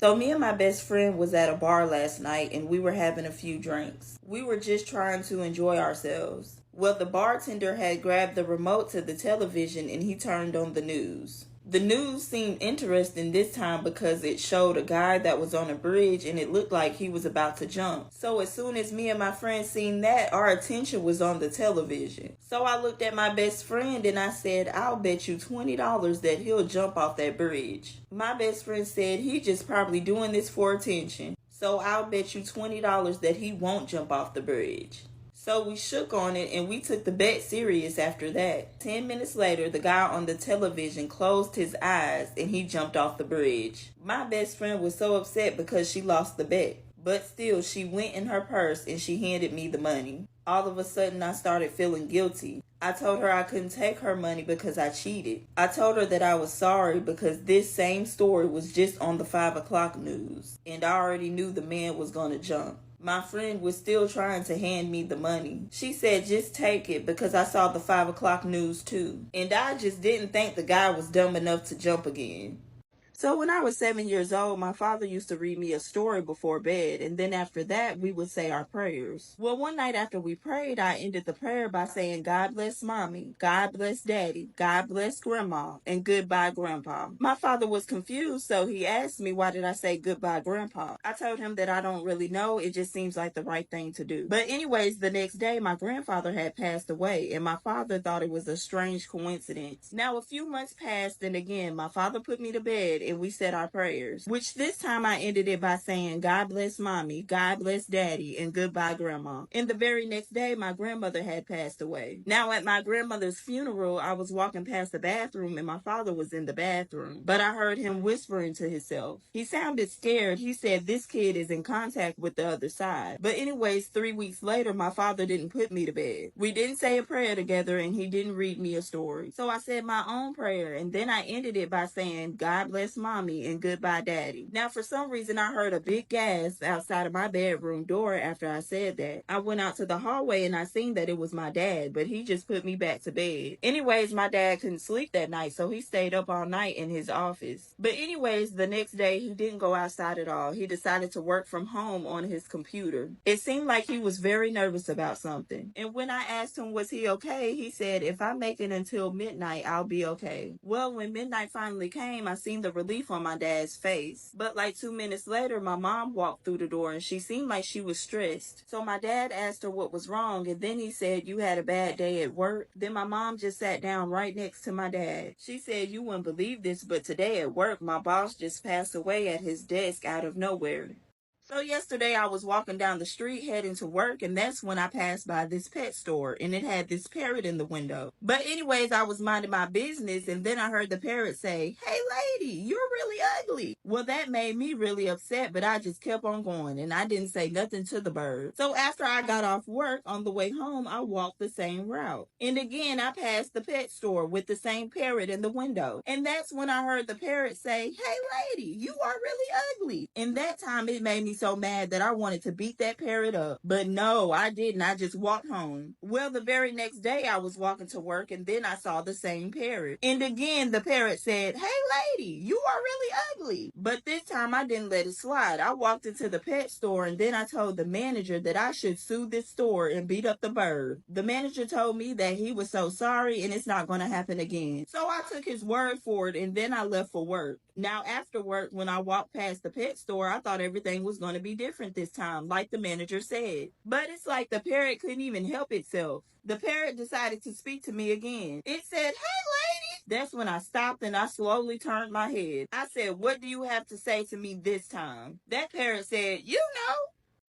So me and my best friend was at a bar last night and we were having a few drinks. We were just trying to enjoy ourselves. Well, the bartender had grabbed the remote to the television and he turned on the news. The news seemed interesting this time because it showed a guy that was on a bridge and it looked like he was about to jump. So as soon as me and my friend seen that, our attention was on the television. So I looked at my best friend and I said, I'll bet you $20 that he'll jump off that bridge. My best friend said he just probably doing this for attention. So I'll bet you $20 that he won't jump off the bridge. So we shook on it and we took the bet serious after that. 10 minutes later, the guy on the television closed his eyes and he jumped off the bridge. My best friend was so upset because she lost the bet. But still, she went in her purse and she handed me the money. All of a sudden, I started feeling guilty. I told her I couldn't take her money because I cheated. I told her that I was sorry because this same story was just on the 5 o'clock news. And I already knew the man was going to jump. My friend was still trying to hand me the money. She said just take it because I saw the 5 o'clock news too. And I just didn't think the guy was dumb enough to jump again. So when I was 7 years old, my father used to read me a story before bed, and then after that, we would say our prayers. Well, one night after we prayed, I ended the prayer by saying, God bless mommy, God bless daddy, God bless grandma, and goodbye grandpa. My father was confused, so he asked me, why did I say goodbye grandpa? I told him that I don't really know, it just seems like the right thing to do. But anyways, the next day, my grandfather had passed away, and my father thought it was a strange coincidence. Now, a few months passed, and again, my father put me to bed, and we said our prayers, which this time I ended it by saying, God bless mommy, God bless daddy, and goodbye grandma. And the very next day, my grandmother had passed away. Now at my grandmother's funeral, I was walking past the bathroom and my father was in the bathroom, but I heard him whispering to himself. He sounded scared. He said, this kid is in contact with the other side. But anyways, 3 weeks later, my father didn't put me to bed. We didn't say a prayer together and he didn't read me a story. So I said my own prayer and then I ended it by saying, God bless mommy and goodbye daddy. Now for some reason I heard a big gasp outside of my bedroom door after I said that. I went out to the hallway and I seen that it was my dad, but he just put me back to bed. Anyways, my dad couldn't sleep that night, so he stayed up all night in his office. But anyways, the next day he didn't go outside at all. He decided to work from home on his computer. It seemed like he was very nervous about something. And when I asked him was he okay, he said, if I make it until midnight, I'll be okay. Well, when midnight finally came, I seen the relief on my dad's face. But like 2 minutes later, my mom walked through the door and she seemed like she was stressed. So my dad asked her what was wrong and then he said, you had a bad day at work? Then my mom just sat down right next to my dad. She said, you wouldn't believe this, but today at work, my boss just passed away at his desk out of nowhere. So yesterday I was walking down the street heading to work and that's when I passed by this pet store and it had this parrot in the window. But anyways, I was minding my business and then I heard the parrot say, hey lady, you're really ugly. Well, that made me really upset, but I just kept on going and I didn't say nothing to the bird. So after I got off work on the way home, I walked the same route. And again, I passed the pet store with the same parrot in the window. And that's when I heard the parrot say, hey lady, you are really ugly. And that time it made me so mad that I wanted to beat that parrot up. But no, I didn't. I just walked home. Well, the very next day I was walking to work and then I saw the same parrot. And again, the parrot said, hey lady, you are really ugly. But this time I didn't let it slide. I walked into the pet store and then I told the manager that I should sue this store and beat up the bird. The manager told me that he was so sorry and it's not going to happen again. So I took his word for it and then I left for work. Now after work, when I walked past the pet store, I thought everything was going to be different this time, like the manager said. But it's like the parrot couldn't even help itself. The parrot decided to speak to me again. It said, hey lady. That's when I stopped and I slowly turned my head. I said, what do you have to say to me this time? That parrot said, you know.